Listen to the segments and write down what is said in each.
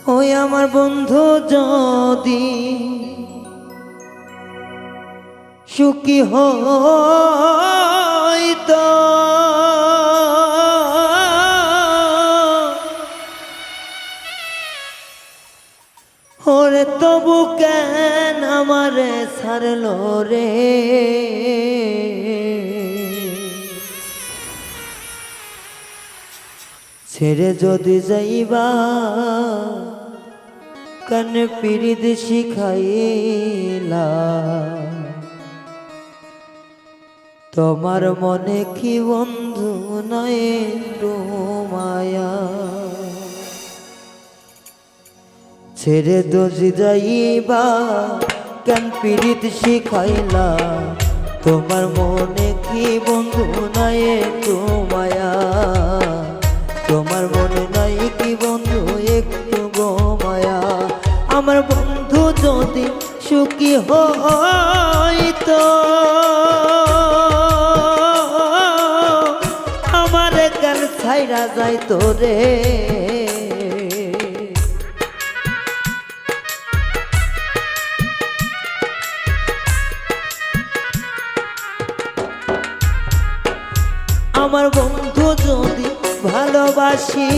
ওই আমার বন্ধু যদি সুখী হইতো ওরে তবু কেন আমারে ছাড়লো রে ছেড়ে যদি যাইবা কেন পিরিত শিখাইলা তোমার মনে কি বন্ধু নাই একটু মায়া ছেড়ে যদি যাইবা কেন পিরিত শিখাইলা তোমার মনে কি বন্ধু নাই একটু মায়া তোমার মনে নাই কি বন্ধু একটু গো মায়া আমার বন্ধু যদি সুখী হইতো আমার কেন ছাইরা যাইতো রে আমার বন্ধু যদি ভালোবাসি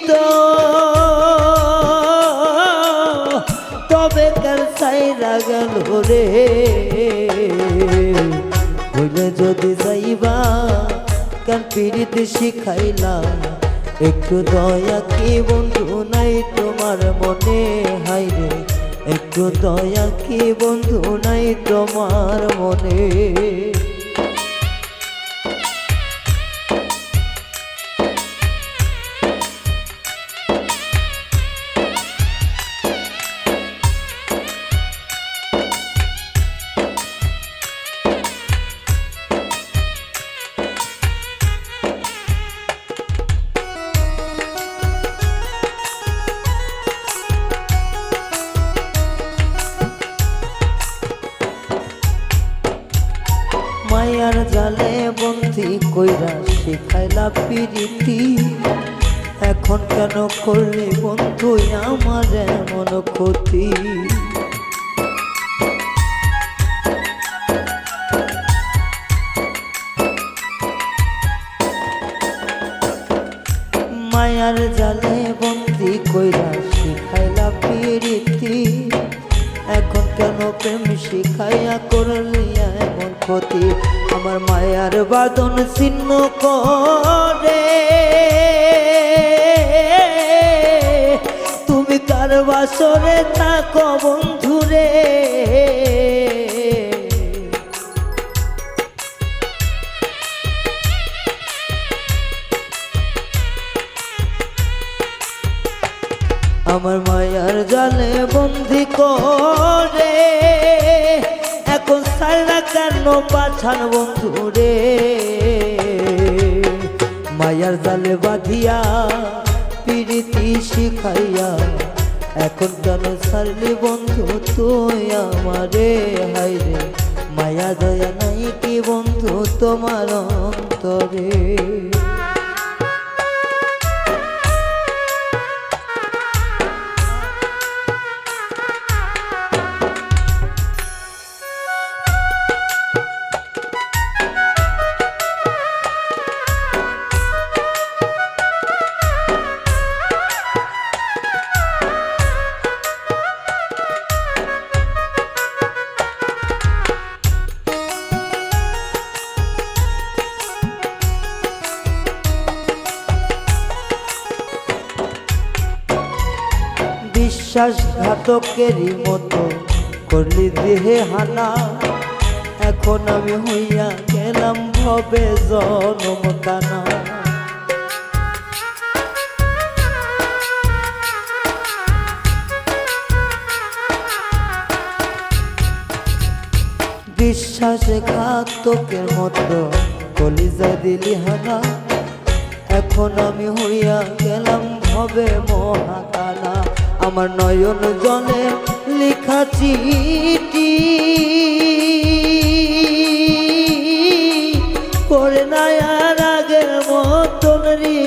তো তবে কাল ছাইরা গেল রে হইলে যদি যাইবা কেন পিরিত শিখাইলা একটু দয়া কি বন্ধু নাই তোমার মনে হাইরে একটু দয়া কি বন্ধু নাই তোমার মনে মায়ার জালে বন্দি কইরা শিখাইলা পিরিতি এখন কেন করলি বন্ধু আমার এমন ক্ষতি মায়ার জালে বন্দি কইরা শিখাইলা পিরিতি এখন কেন প্রেম শিখাইয়া করলি এমন ক্ষতি আমার মায়ার বাদন ছিন্ন করে তুমি কার বাসরে থাকো বন্ধুরে আমার মায়ার জালে বন্দি করে এখন সারা কেন পাছান বন্ধু রে মায়ার জালে বাঁধিয়া পিরিতি শিখাইয়া এখন কেন সারলি বন্ধু তুই আমারে হাইরে মায়া দয়া নাই কি বন্ধু তোমার অন্তরে বিশ্বাসঘাতকেরই মতো করলি দেহে হানা এখন আমি হইয়া গেলাম ভবে জনম কানা বিশ্বাসঘাতকের মতো কলিজা দিলি হানা এখন আমি হইয়া গেলাম ভবে মহাকানা আমার নয়ন জলে লেখা চিঠি করে নাই আর আগের মতন রে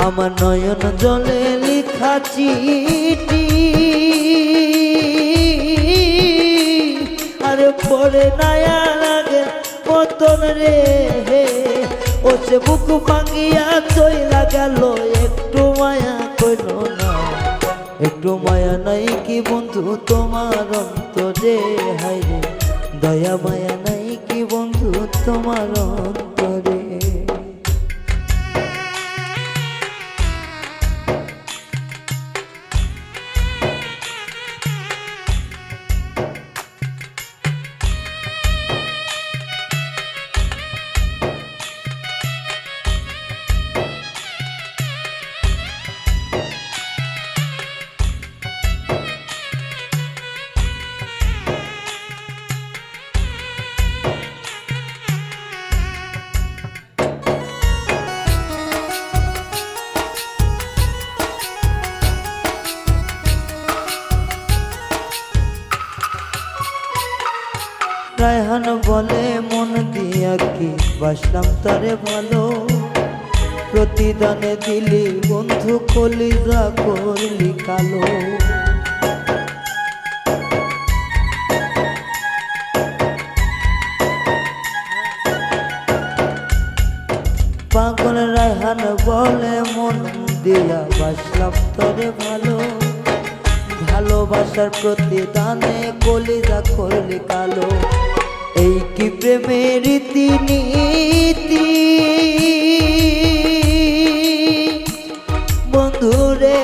আমার নয়ন জলে লেখা চিঠি আরে পড়ে নায়া লাগে মতন রে ও সে বুক ভাঙিয়া চইলা গেল একটু মায়া কইল না একটু মায়া নাই কি বন্ধু তোমার অন্তরে হায়রে দয়া মায়া নাই কি বন্ধু তোমার অন্তরে রায়হান বলে মন দিয়া কি বাসলাম তারে ভালো প্রতিদানে দিলি বন্ধু কলিজা করলি কালো পাগল রায়হান বলে মন দিয়া বাসলাম তারে ভালো ভালোবাসার প্রতিদানে কলিজা করলি কালো এই কি প্রেমের রীতিনীতি বন্ধুরে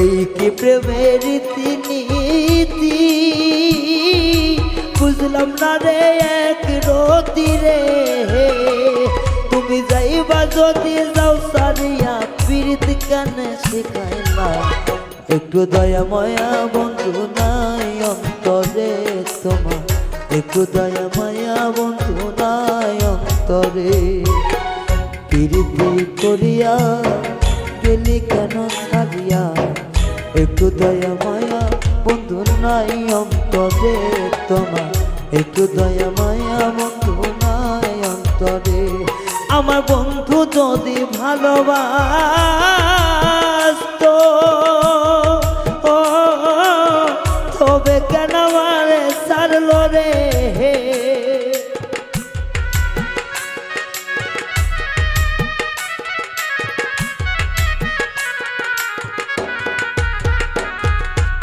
এই কি প্রেমের রীতিনীতি বুঝলাম না রে এক রতি রে তুমি যাইবা যদি যাও সারিয়া পীড়িত কানে শিখাইলা একটু দয়া মায়া বন্ধু নাই অন্তরে তোমার একটু দয়া মায়া বন্ধু নাই অন্তরে পীড়িতি করিয়া গেলি কেন ছাড়িয়া একটু দয়া মায়া বন্ধু নাই অন্তরে তোমার একটু দয়া মায়া বন্ধু নাই অন্তরে আমার বন্ধু যদি ভালোবাসতো তবে কেন আমারে ছাড়লো রে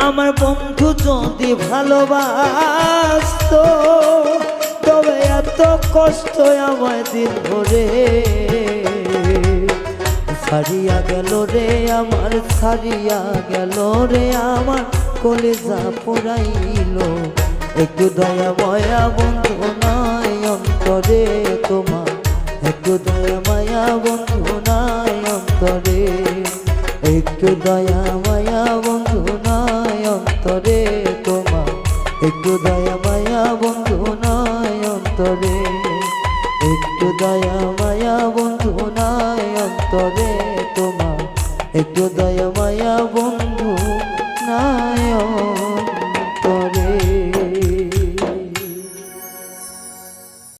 আমার বন্ধু যদি ভালোবাসতো তবে এত কষ্ট আমায় দিন ভরে ছাড়িয়া গেল রে আমার ছাড়িয়া গেল রে আমার কলেজা পোড়াইল একটু দয়া মায়া বন্ধু নাই অন্তরে তোমার একটু দয়া মায়া বন্ধু নাই অন্তরে একটু দয়া মায়া বন্ধু নাই অন্তরে তোমার একটু দয়া মায়া বন্ধু নাই অন্তরে একটু দয়া মায়া বন্ধু নাই অন্তরে তোমার একটু দয়া মায়া বন্ধু নাই